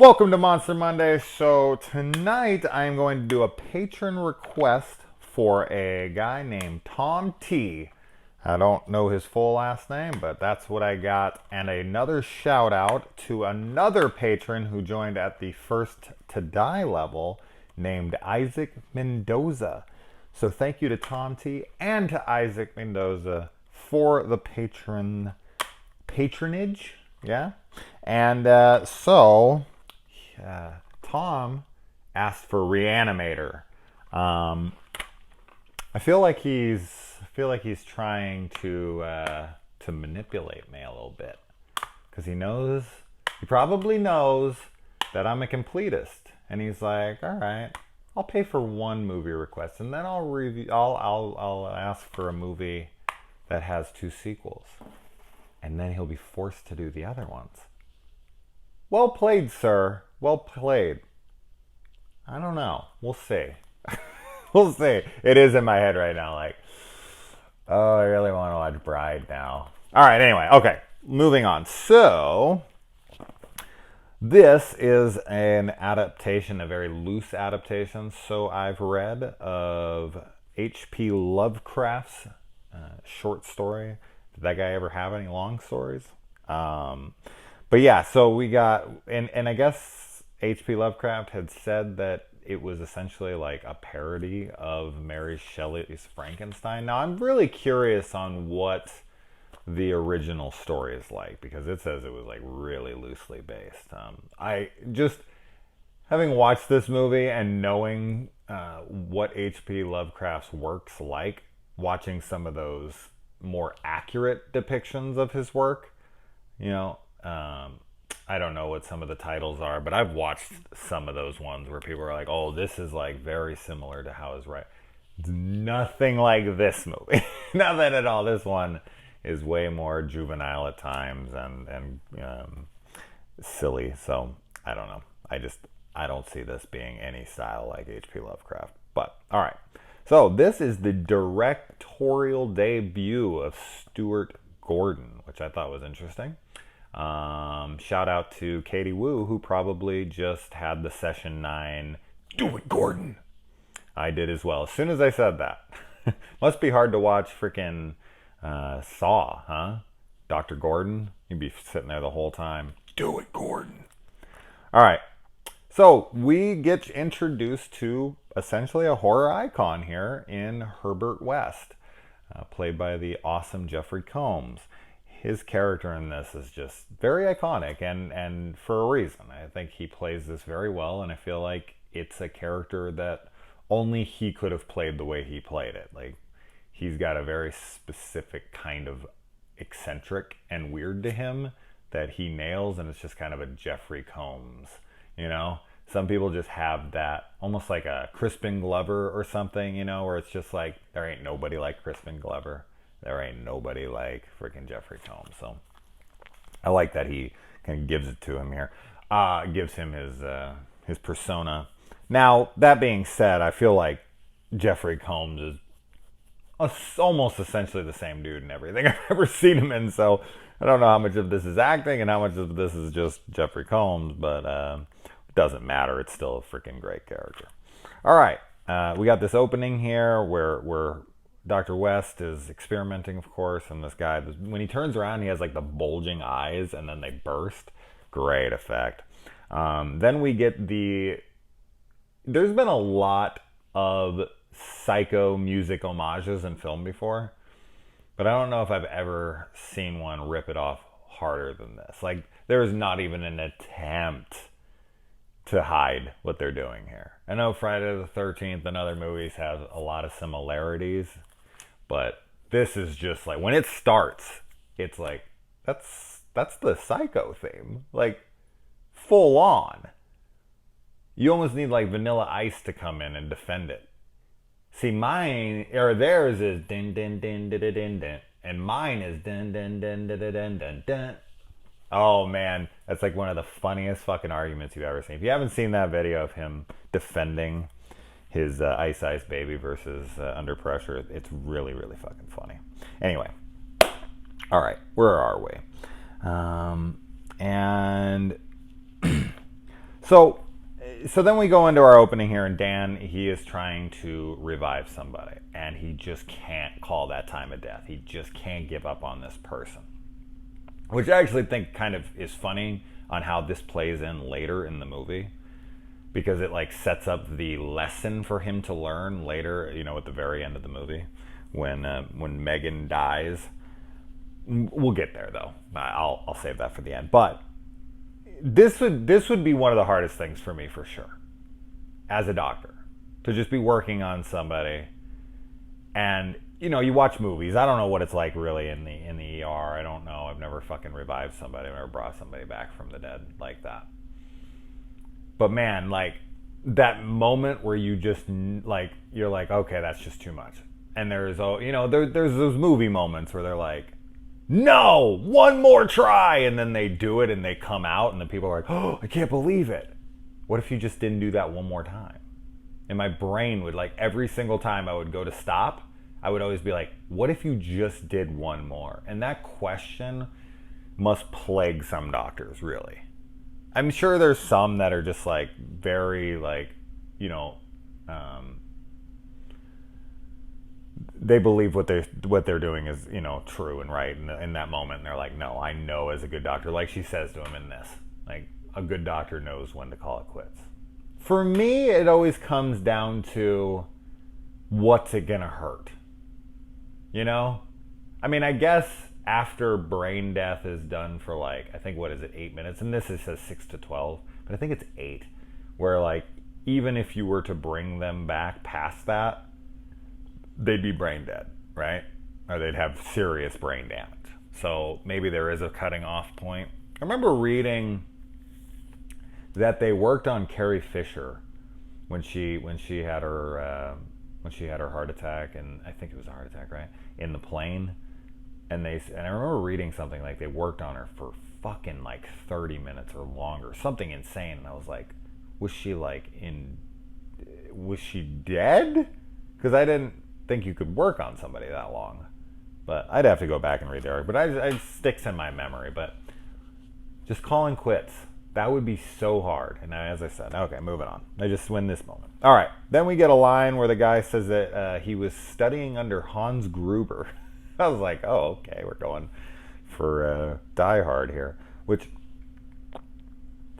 Welcome to Monster Monday. So tonight I am going to do a patron request for a guy named Tom T. I don't know his full last name, but that's what I got. And another shout out to another patron who joined at the first to die level named Isaac Mendoza. So thank you to Tom T and to Isaac Mendoza for the patronage. Yeah. And Tom asked for Re-Animator. I feel like he's trying to manipulate me a little bit because he probably knows that I'm a completist, and he's like, all right, I'll pay for one movie request, and then I'll review. I'll ask for a movie that has two sequels, and then he'll be forced to do the other ones. Well played, sir. Well played. I don't know. We'll see. We'll see. It is in my head right now, like, oh, I really want to watch Bride now. All right, anyway. Okay, moving on. So, this is an adaptation, a very loose adaptation, so I've read, of H.P. Lovecraft's short story. Did that guy ever have any long stories? But yeah, so we got, and I guess H.P. Lovecraft had said that it was essentially like a parody of Mary Shelley's Frankenstein. Now, I'm really curious on what the original story is like, because it says it was like really loosely based. I just, having watched this movie and knowing what H.P. Lovecraft's work's like, watching some of those more accurate depictions of his work, you know, I don't know what some of the titles are, but I've watched some of those ones where people are like, oh, this is like very similar to how it's right. It's nothing like this movie. Nothing at all. This one is way more juvenile at times and silly. So I don't know. I don't see this being any style like H.P. Lovecraft. But all right. So this is the directorial debut of Stuart Gordon, which I thought was interesting. Shout out to Katie Wu, who probably just had the Session 9 "Do It, Gordon." I did as well. As soon as I said that. Must be hard to watch freaking Saw, huh? Dr. Gordon? You'd be sitting there the whole time. Do it, Gordon. All right. So we get introduced to essentially a horror icon here in Herbert West, played by the awesome Jeffrey Combs. His character in this is just very iconic, and for a reason. I think he plays this very well, and I feel like it's a character that only he could have played the way he played it. Like, he's got a very specific kind of eccentric and weird to him that he nails, and it's just kind of a Jeffrey Combs, you know? Some people just have that, almost like a Crispin Glover or something, you know, where it's just like, there ain't nobody like Crispin Glover. There ain't nobody like freaking Jeffrey Combs. So I like that he kind of gives it to him here. Gives him his persona. Now, that being said, I feel like Jeffrey Combs is almost essentially the same dude in everything I've ever seen him in. So I don't know how much of this is acting and how much of this is just Jeffrey Combs, but it doesn't matter. It's still a freaking great character. All right. We got this opening here where Dr. West is experimenting, of course, and this guy, when he turns around, he has like the bulging eyes, and then they burst. Great effect. Then we get there's been a lot of Psycho music homages in film before, but I don't know if I've ever seen one rip it off harder than this. Like, there's not even an attempt to hide what they're doing here. I know Friday the 13th and other movies have a lot of similarities, but this is just like, when it starts, it's like, that's the Psycho theme. Like, full on. You almost need like Vanilla Ice to come in and defend it. See, theirs is din din din din din din, and mine is din din din din din din din. Oh man, that's like one of the funniest fucking arguments you've ever seen. If you haven't seen that video of him defending his Ice Ice Baby versus Under Pressure, it's really, really fucking funny. Anyway, all right, where are we? And So then we go into our opening here, and Dan, he is trying to revive somebody, and he just can't call that time of death. He just can't give up on this person, which I actually think kind of is funny on how this plays in later in the movie, because it like sets up the lesson for him to learn later, you know, at the very end of the movie when Megan dies. We'll get there though. I'll save that for the end. But this would be one of the hardest things for me for sure, as a doctor, to just be working on somebody, and you know, you watch movies. I don't know what it's like really in the ER. I don't know. I've never fucking revived somebody. I've never brought somebody back from the dead like that. But man, like that moment where you just like, you're like, okay, that's just too much. And there's, you know, there's those movie moments where they're like, no, one more try, and then they do it and they come out and the people are like, oh, I can't believe it. What if you just didn't do that one more time? And my brain would, like, every single time I would go to stop, I would always be like, what if you just did one more? And that question must plague some doctors, really. I'm sure there's some that are just like very like, you know, they believe what they're doing is, you know, true and right in that moment. And they're like, no, I know as a good doctor, like she says to him in this, like a good doctor knows when to call it quits. For me, it always comes down to what's it gonna hurt, you know? I mean, I guess after brain death is done for like, I think, what is it, 8 minutes? And this says 6 to 12, but I think it's 8, where like, even if you were to bring them back past that, they'd be brain dead, right? Or they'd have serious brain damage. So maybe there is a cutting off point. I remember reading that they worked on Carrie Fisher when she had her heart attack, and I think it was a heart attack, right? In the plane. And I remember reading something like they worked on her for fucking like 30 minutes or longer, something insane. And I was like, was she dead? Because I didn't think you could work on somebody that long. But I'd have to go back and read the article. But it sticks in my memory. But just calling quits, that would be so hard. And as I said, okay, moving on. I just win this moment. All right. Then we get a line where the guy says that he was studying under Hans Gruber. I was like, oh, okay, we're going for Die Hard here. Which, I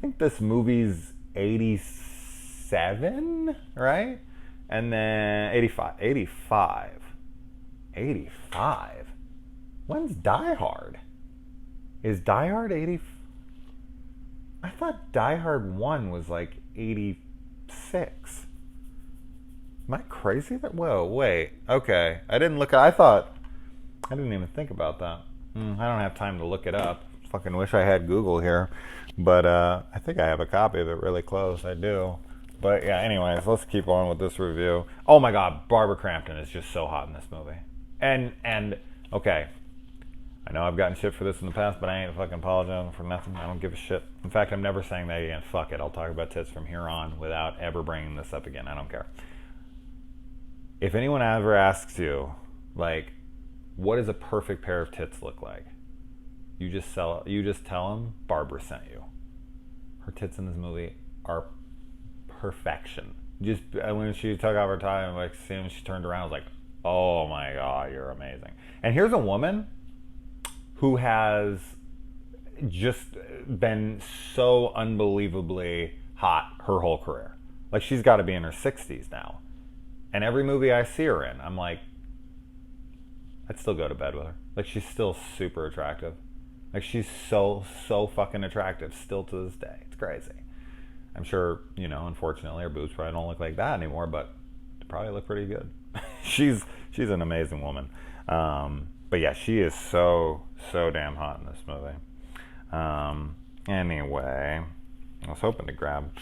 think this movie's 87, right? And then 85. 85? When's Die Hard? Is Die Hard 80? I thought Die Hard 1 was like 86. Am I crazy? Whoa, wait. Okay. I didn't even think about that. I don't have time to look it up. Fucking wish I had Google here. But I think I have a copy of it really close. I do. But yeah, anyways, let's keep on with this review. Oh my god, Barbara Crampton is just so hot in this movie. And okay, I know I've gotten shit for this in the past, but I ain't fucking apologizing for nothing. I don't give a shit. In fact, I'm never saying that again. Fuck it. I'll talk about tits from here on without ever bringing this up again. I don't care. If anyone ever asks you, like, what does a perfect pair of tits look like? You just tell them Barbara sent you. Her tits in this movie are perfection. Just when she took off her tie and like seeing she turned around, I was like, oh my god, you're amazing. And here's a woman who has just been so unbelievably hot her whole career. Like, she's got to be in her 60s now. And every movie I see her in, I'm like, I'd still go to bed with her. Like, she's still super attractive. Like, she's so fucking attractive still to this day. It's crazy. I'm sure, you know, unfortunately, her boobs probably don't look like that anymore, but they probably look pretty good. She's an amazing woman. But yeah, she is so damn hot in this movie. Anyway, I was hoping to grab.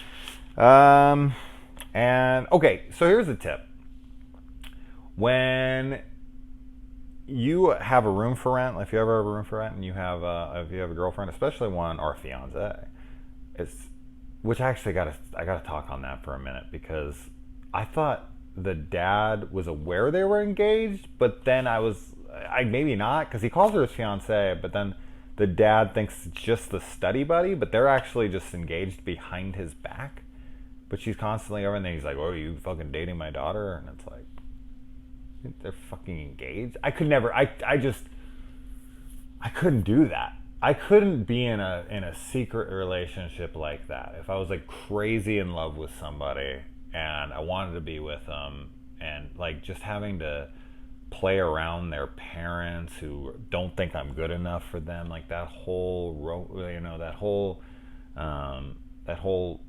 And okay, so here's a tip. When you have a room for rent, if you ever have a room for rent, and if you have a girlfriend, especially one, or a fiance, which I actually gotta talk on that for a minute, because I thought the dad was aware they were engaged, but then I maybe not, because he calls her his fiance, but then the dad thinks it's just the study buddy, but they're actually just engaged behind his back. But she's constantly over, and then he's like, "Oh, are you fucking dating my daughter?" And it's like, they're fucking engaged. I could never. I couldn't do that. I couldn't be in a secret relationship like that. If I was like crazy in love with somebody and I wanted to be with them, and like just having to play around their parents who don't think I'm good enough for them, like that whole that whole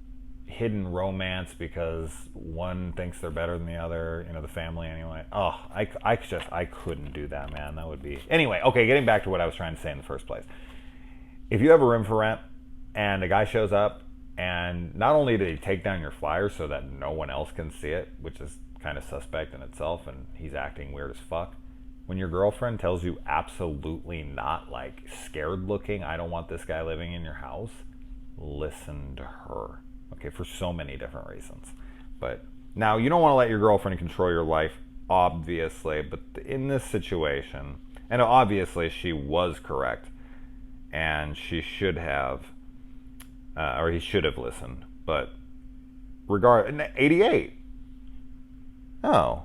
hidden romance because one thinks they're better than the other, the family anyway. Oh, I couldn't do that, man. That would be... Anyway, okay, getting back to what I was trying to say in the first place. If you have a room for rent and a guy shows up and not only did he take down your flyer so that no one else can see it, which is kind of suspect in itself, and he's acting weird as fuck. When your girlfriend tells you absolutely not, like scared looking, I don't want this guy living in your house, listen to her. Okay, for so many different reasons. But now, you don't want to let your girlfriend control your life, obviously, but in this situation, and obviously she was correct, and she should have, or he should have listened, but 88. Oh.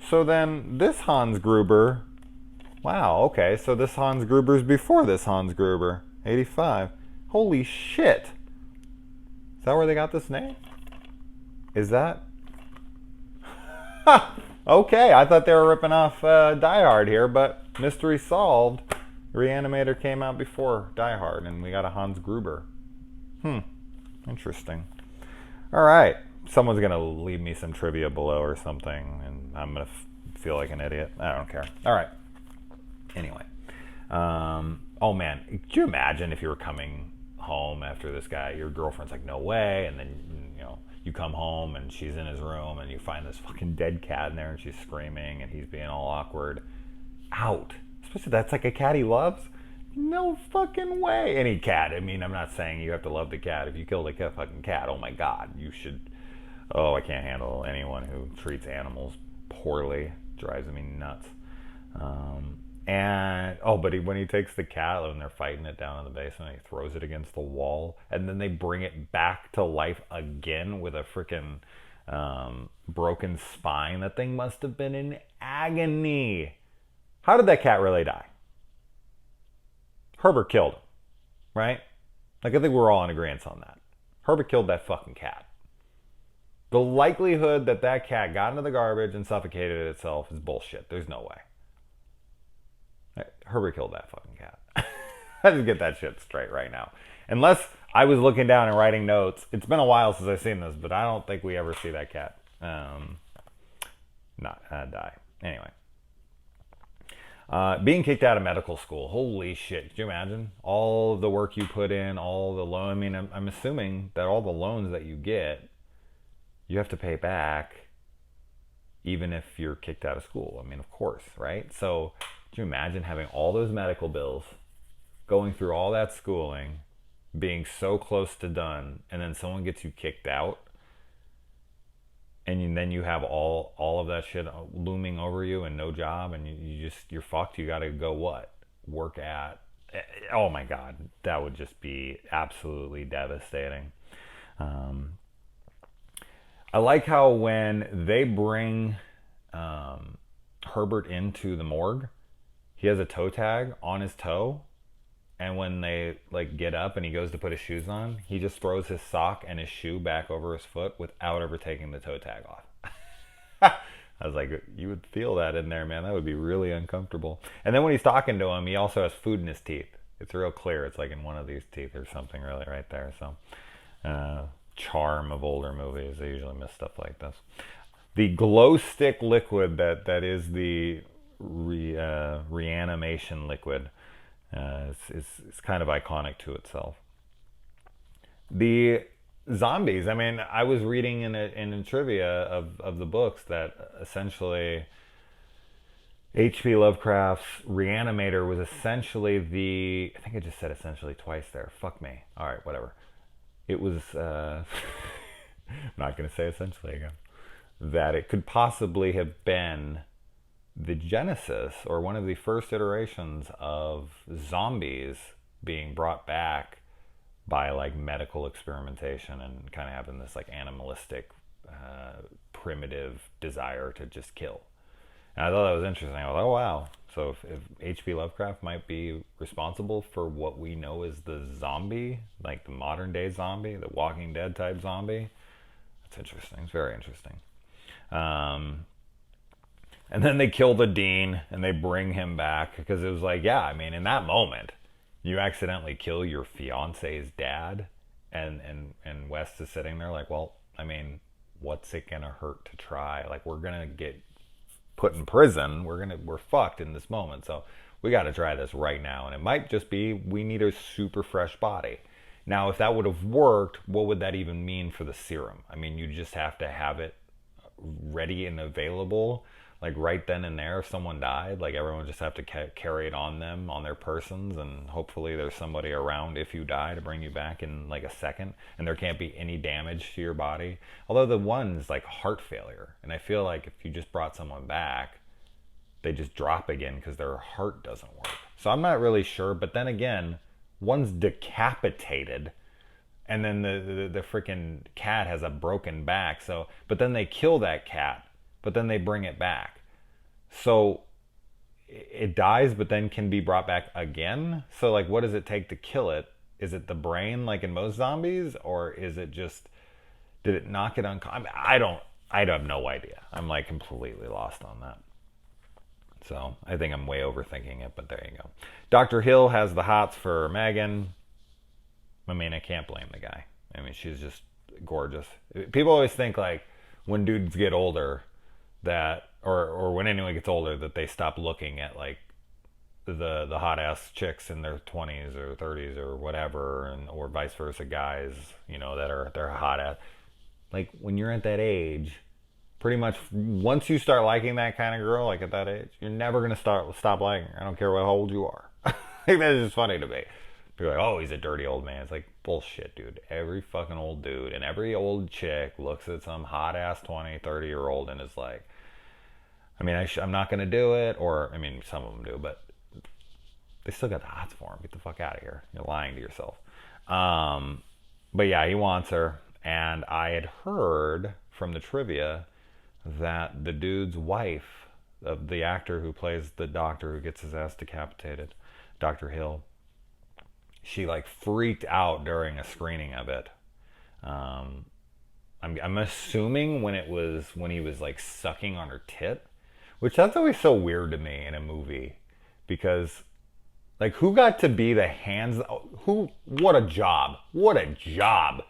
So then this Hans Gruber, wow, okay, so this Hans Gruber's before this Hans Gruber, 85. Holy shit. Is that where they got this name? Is that? Okay, I thought they were ripping off Die Hard here, but mystery solved. Re-Animator came out before Die Hard, and we got a Hans Gruber. Interesting. All right, someone's going to leave me some trivia below or something, and I'm going to feel like an idiot. I don't care. All right. Anyway. Oh, man, could you imagine if you were coming home after this guy, your girlfriend's like, no way, and then you come home and she's in his room and you find this fucking dead cat in there and she's screaming and he's being all awkward. Out. Especially that's like a cat he loves. No fucking way. Any cat. I mean, I'm not saying you have to love the cat. If you killed a fucking cat, oh my god, you should. Oh, I can't handle anyone who treats animals poorly. Drives me nuts. But when he takes the cat and they're fighting it down in the basement, he throws it against the wall, and then they bring it back to life again with a freaking broken spine. That thing must have been in agony. How did that cat really die? Herbert killed him, right? Like, I think we're all in agreement on that. Herbert killed that fucking cat. The likelihood that that cat got into the garbage and suffocated itself is bullshit. There's no way. Herbert killed that fucking cat. I just get that shit straight right now. Unless I was looking down and writing notes. It's been a while since I've seen this, but I don't think we ever see that cat die. Anyway. Being kicked out of medical school. Holy shit. Could you imagine? All of the work you put in, all the loan. I mean, I'm assuming that all the loans that you get, you have to pay back even if you're kicked out of school. I mean, of course, right? So, could you imagine having all those medical bills, going through all that schooling, being so close to done, and then someone gets you kicked out, and then you have all of that shit looming over you and no job, and you're fucked. You got to go work at. Oh my god, that would just be absolutely devastating. I like how when they bring Herbert into the morgue, he has a toe tag on his toe, and when they get up and he goes to put his shoes on, he just throws his sock and his shoe back over his foot without ever taking the toe tag off. I was like, you would feel that in there, man. That would be really uncomfortable. And then when he's talking to him, he also has food in his teeth. It's real clear. It's like in one of these teeth or something really right there. So, charm of older movies. They usually miss stuff like this. The glow stick liquid that is the reanimation liquid is kind of iconic to itself. The zombies. I mean, I was reading in trivia of the books that essentially H.P. Lovecraft's Re-Animator was essentially I think I just said essentially twice there. Fuck me. All right, whatever. It was, I'm not going to say essentially again, that it could possibly have been the genesis, or one of the first iterations of zombies being brought back by like medical experimentation and kind of having this like animalistic, primitive desire to just kill. And I thought that was interesting. I was like, oh wow. So if H.P. Lovecraft might be responsible for what we know as the zombie, like the modern day zombie, the Walking Dead type zombie, that's interesting. It's very interesting. And then they kill the dean and they bring him back because it was like, yeah, I mean, in that moment, you accidentally kill your fiance's dad, and West is sitting there like, well, I mean, what's it gonna hurt to try? Like, we're gonna get put in prison. We're fucked in this moment. So we got to try this right now. And it might just be we need a super fresh body. Now, if that would have worked, what would that even mean for the serum? I mean, you just have to have it ready and available, like right then and there. If someone died, like everyone just have to carry it on them, on their persons, and hopefully there's somebody around if you die to bring you back in like a second, and there can't be any damage to your body. Although the one's like heart failure, and I feel like if you just brought someone back, they just drop again because their heart doesn't work. So I'm not really sure, but then again, one's decapitated, and then the freaking cat has a broken back. So, but then they kill that cat, but then they bring it back. So it dies, but then can be brought back again. So like, what does it take to kill it? Is it the brain, like in most zombies, or is it just, did it knock it unconscious? I have no idea. I'm like completely lost on that. So I think I'm way overthinking it, but there you go. Dr. Hill has the hots for Megan. I mean, I can't blame the guy. I mean, she's just gorgeous. People always think like when dudes get older that, or when anyone gets older, that they stop looking at like the hot ass chicks in their 20s or 30s or whatever, and or vice versa, guys, you know, that are they're hot ass. Like when you're at that age, pretty much once you start liking that kind of girl, like at that age, you're never gonna stop liking her. I don't care how old you are. I think that's just funny to me. People are like, oh, he's a dirty old man. It's like, bullshit, dude. Every fucking old dude and every old chick looks at some hot ass 20, 30-year-old and is like, I mean, I'm not going to do it. Or, I mean, some of them do, but they still got the hots for him. Get the fuck out of here. You're lying to yourself. But yeah, he wants her. And I had heard from the trivia that the dude's wife, the actor who plays the doctor who gets his ass decapitated, Dr. Hill, she like freaked out during a screening of it. I'm assuming when he was like sucking on her tit, which that's always so weird to me in a movie, because like who got to be the hands? What a job! What a job!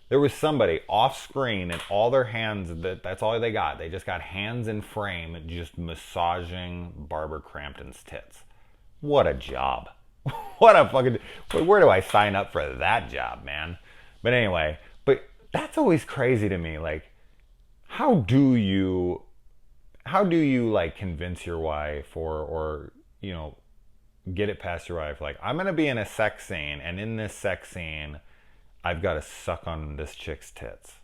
There was somebody off screen and all their hands, that's all they got. They just got hands in frame just massaging Barbara Crampton's tits. What a job. What a fucking, where do I sign up for that job, man? But anyway, but that's always crazy to me. Like, how do you like convince your wife or, you know, get it past your wife? Like, I'm going to be in a sex scene, and in this sex scene, I've got to suck on this chick's tits.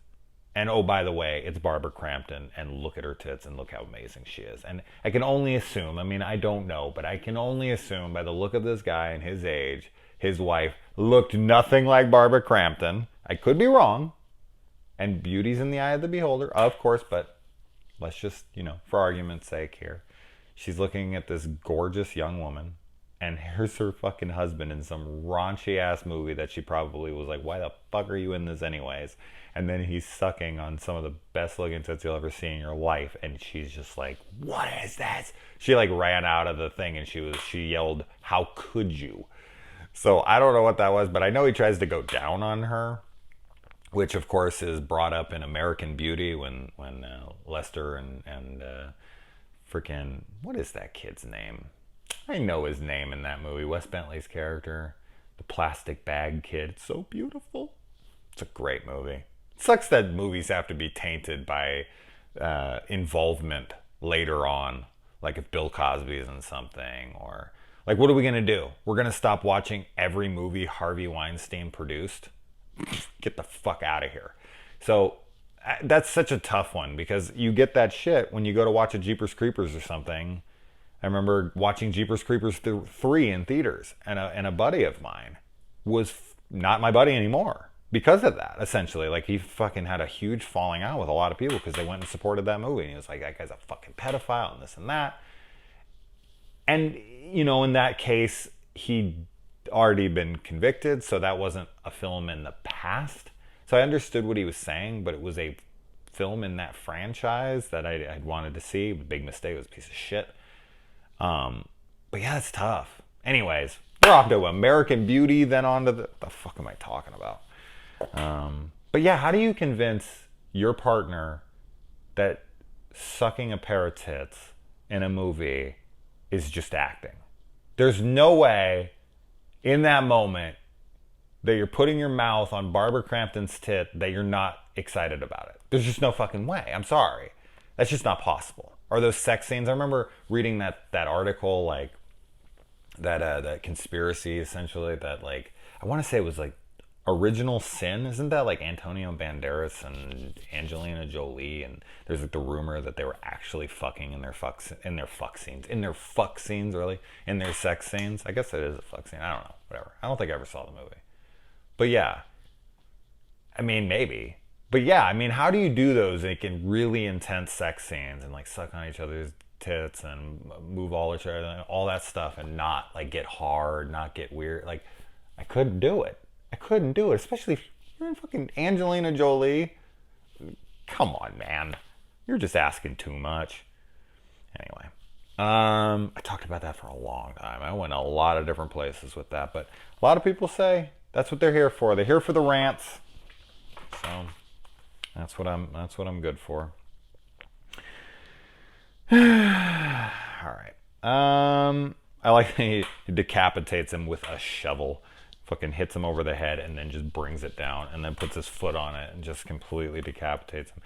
And oh, by the way, it's Barbara Crampton, and look at her tits and look how amazing she is. And I can only assume, I mean, I don't know, but I can only assume by the look of this guy and his age, his wife looked nothing like Barbara Crampton. I could be wrong. And beauty's in the eye of the beholder, of course, but let's just, you know, for argument's sake here. She's looking at this gorgeous young woman, and here's her fucking husband in some raunchy ass movie that she probably was like, why the fuck are you in this anyways? And then he's sucking on some of the best looking tits you'll ever see in your life, and she's just like, what is this? She like ran out of the thing and she yelled, how could you? So I don't know what that was, but I know he tries to go down on her, which of course is brought up in American Beauty when Lester and freaking, what is that kid's name? I know his name in that movie. Wes Bentley's character, the plastic bag kid. It's so beautiful. It's a great movie. It sucks that movies have to be tainted by involvement later on. Like if Bill Cosby is in something, or like, what are we going to do? We're going to stop watching every movie Harvey Weinstein produced? Get the fuck out of here. So that's such a tough one because you get that shit when you go to watch a Jeepers Creepers or something. I remember watching Jeepers Creepers 3 in theaters, and a buddy of mine was not my buddy anymore because of that, essentially. Like, he fucking had a huge falling out with a lot of people because they went and supported that movie. And he was like, that guy's a fucking pedophile and this and that. And, in that case, he'd already been convicted, so that wasn't a film in the past. So I understood what he was saying, but it was a film in that franchise that I'd wanted to see. Big mistake. It was a piece of shit. But yeah, it's tough. Anyways, we're off to American Beauty, then on to the fuck am I talking about? But yeah, how do you convince your partner that sucking a pair of tits in a movie is just acting? There's no way in that moment that you're putting your mouth on Barbara Crampton's tit that you're not excited about it. There's just no fucking way. I'm sorry. That's just not possible. Or those sex scenes. I remember reading that article, like, that conspiracy, essentially, that, like, I want to say it was, like, Original Sin. Isn't that, like, Antonio Banderas and Angelina Jolie? And there's, like, the rumor that they were actually fucking in their fuck scenes. In their fuck scenes, really. In their sex scenes. I guess it is a fuck scene. I don't know. Whatever. I don't think I ever saw the movie. But yeah. I mean, maybe. But yeah, I mean, how do you do those like in really intense sex scenes and like suck on each other's tits and move all each other and all that stuff and not like get hard, not get weird? Like, I couldn't do it. Especially if you're in fucking Angelina Jolie. Come on, man. You're just asking too much. Anyway, I talked about that for a long time. I went a lot of different places with that, but a lot of people say that's what they're here for. They're here for the rants. So that's what I'm good for. All right. I like he decapitates him with a shovel. Fucking hits him over the head and then just brings it down and then puts his foot on it and just completely decapitates him.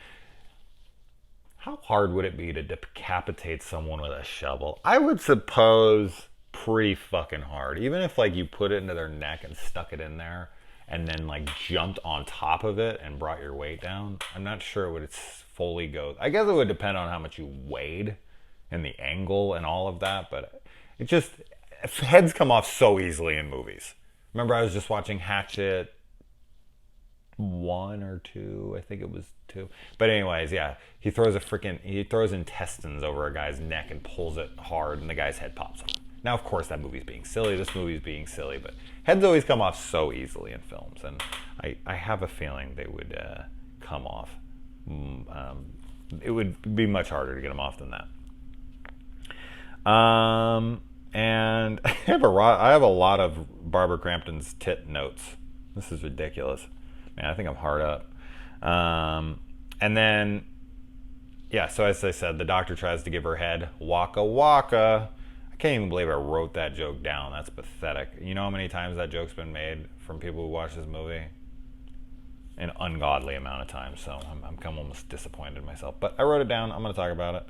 How hard would it be to decapitate someone with a shovel? I would suppose pretty fucking hard. Even if like you put it into their neck and stuck it in there and then like jumped on top of it and brought your weight down, I'm not sure it would fully go. I guess it would depend on how much you weighed and the angle and all of that, but it just, heads come off so easily in movies. Remember, I was just watching Hatchet 1 or 2, I think it was 2. But anyways, yeah, he throws intestines over a guy's neck and pulls it hard and the guy's head pops off. Now, of course, that movie's being silly, this movie's being silly, but heads always come off so easily in films, and I have a feeling they would come off. It would be much harder to get them off than that. And I have a lot of Barbara Crampton's tit notes. This is ridiculous. Man, I think I'm hard up. And then, yeah, so as I said, the doctor tries to give her head waka waka. I can't even believe I wrote that joke down. That's pathetic. You know how many times that joke's been made from people who watch this movie? An ungodly amount of times, so I'm almost disappointed in myself. But I wrote it down. I'm going to talk about it.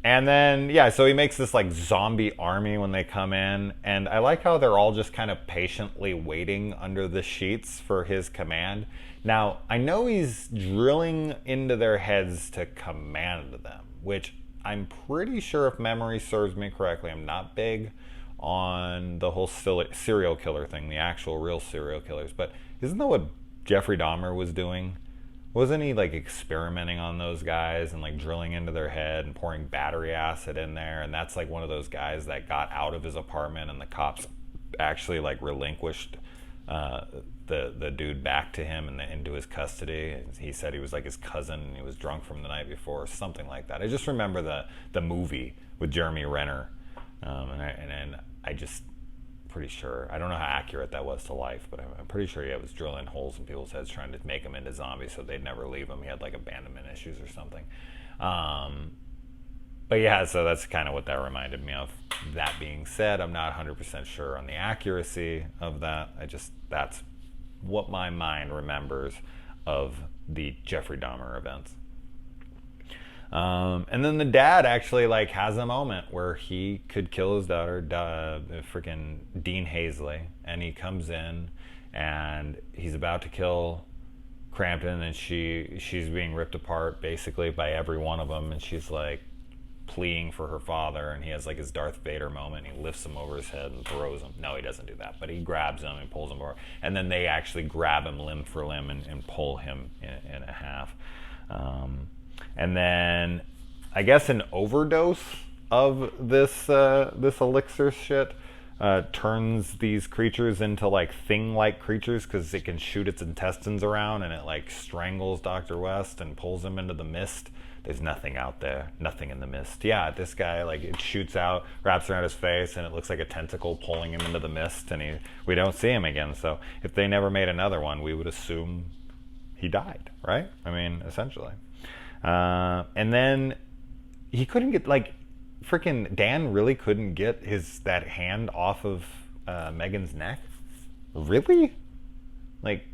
And then, yeah, so he makes this like zombie army when they come in. And I like how they're all just kind of patiently waiting under the sheets for his command. Now, I know he's drilling into their heads to command them, which I'm pretty sure, if memory serves me correctly, I'm not big on the whole serial killer thing, the actual real serial killers. But isn't that what Jeffrey Dahmer was doing? Wasn't he like experimenting on those guys and like drilling into their head and pouring battery acid in there? And that's like one of those guys that got out of his apartment and the cops actually like relinquished the dude back to him and into his custody. He said he was like his cousin and he was drunk from the night before or something like that. I just remember the movie with Jeremy Renner. And I just pretty sure, I don't know how accurate that was to life, but I'm pretty sure he was drilling holes in people's heads trying to make them into zombies so they'd never leave him. He had like abandonment issues or something. But yeah, so that's kind of what that reminded me of. That being said, I'm not 100% sure on the accuracy of that. That's what my mind remembers of the Jeffrey Dahmer events. And then the dad actually like has a moment where he could kill his daughter, freaking Dean Hazley, and he comes in and he's about to kill Crampton, and she's being ripped apart basically by every one of them, and she's like pleading for her father, and he has like his Darth Vader moment. He lifts him over his head and throws him. No, he doesn't do that, but he grabs him and pulls him over, and then they actually grab him limb for limb and pull him in half. And then I guess an overdose of this elixir shit turns these creatures into like thing-like creatures, because it can shoot its intestines around, and it like strangles Dr. West and pulls him into the mist. There's nothing out there, nothing in the mist. Yeah, this guy, like, it shoots out, wraps around his face, and it looks like a tentacle pulling him into the mist, and we don't see him again. So if they never made another one, we would assume he died, right? I mean, essentially. And then he couldn't get, like, freaking Dan really couldn't get that hand off of Megan's neck? Really? Like,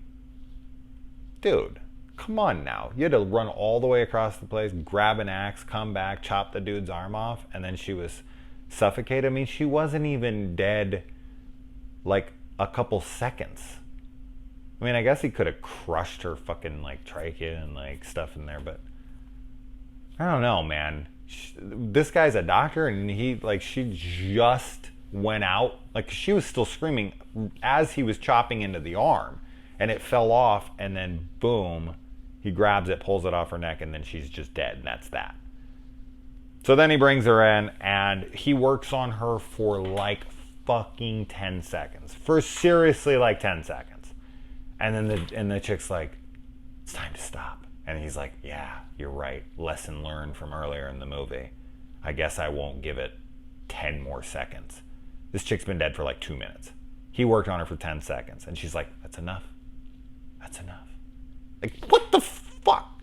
dude. Come on now. You had to run all the way across the place, grab an axe, come back, chop the dude's arm off, and then she was suffocated. I mean, she wasn't even dead like a couple seconds. I mean, I guess he could have crushed her fucking like trachea and like stuff in there, but I don't know, man. This guy's a doctor, and she just went out. Like, she was still screaming as he was chopping into the arm, and it fell off, and then boom, he grabs it, pulls it off her neck, and then she's just dead, and that's that. So then he brings her in, and he works on her for like fucking 10 seconds. For seriously like 10 seconds. And then the chick's like, it's time to stop. And he's like, yeah, you're right. Lesson learned from earlier in the movie. I guess I won't give it 10 more seconds. This chick's been dead for like 2 minutes. He worked on her for 10 seconds, and she's like, that's enough. That's enough. Like, what the fuck?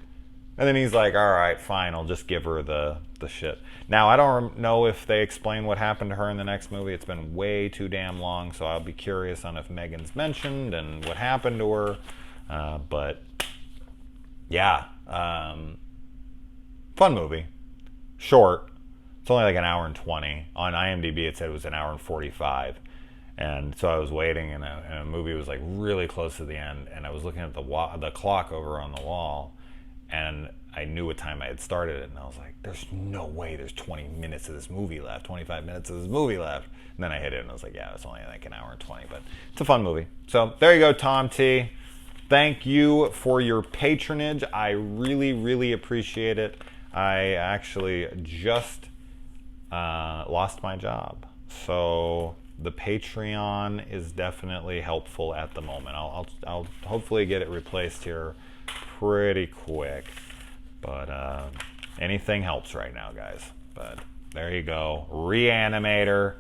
And then he's like, all right, fine, I'll just give her the shit. Now, I don't know if they explain what happened to her in the next movie. It's been way too damn long, so I'll be curious on if Megan's mentioned and what happened to her. But, yeah. Fun movie. Short. It's only like an hour and 20. On IMDb, it said it was an hour and 45. And so I was waiting, and a movie was like really close to the end, and I was looking at the clock over on the wall, and I knew what time I had started it, and I was like, there's no way there's 20 minutes of this movie left, 25 minutes of this movie left. And then I hit it, and I was like, yeah, it's only like an hour and 20, but it's a fun movie. So there you go, Tom T. Thank you for your patronage. I really, really appreciate it. I actually just lost my job, so the Patreon is definitely helpful at the moment. I'll hopefully get it replaced here pretty quick, but anything helps right now, guys. But there you go, Re-Animator.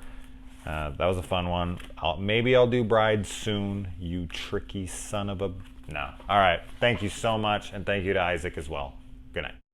That was a fun one. Maybe I'll do Bride soon. You tricky son of a... No. All right. Thank you so much, and thank you to Isaac as well. Good night.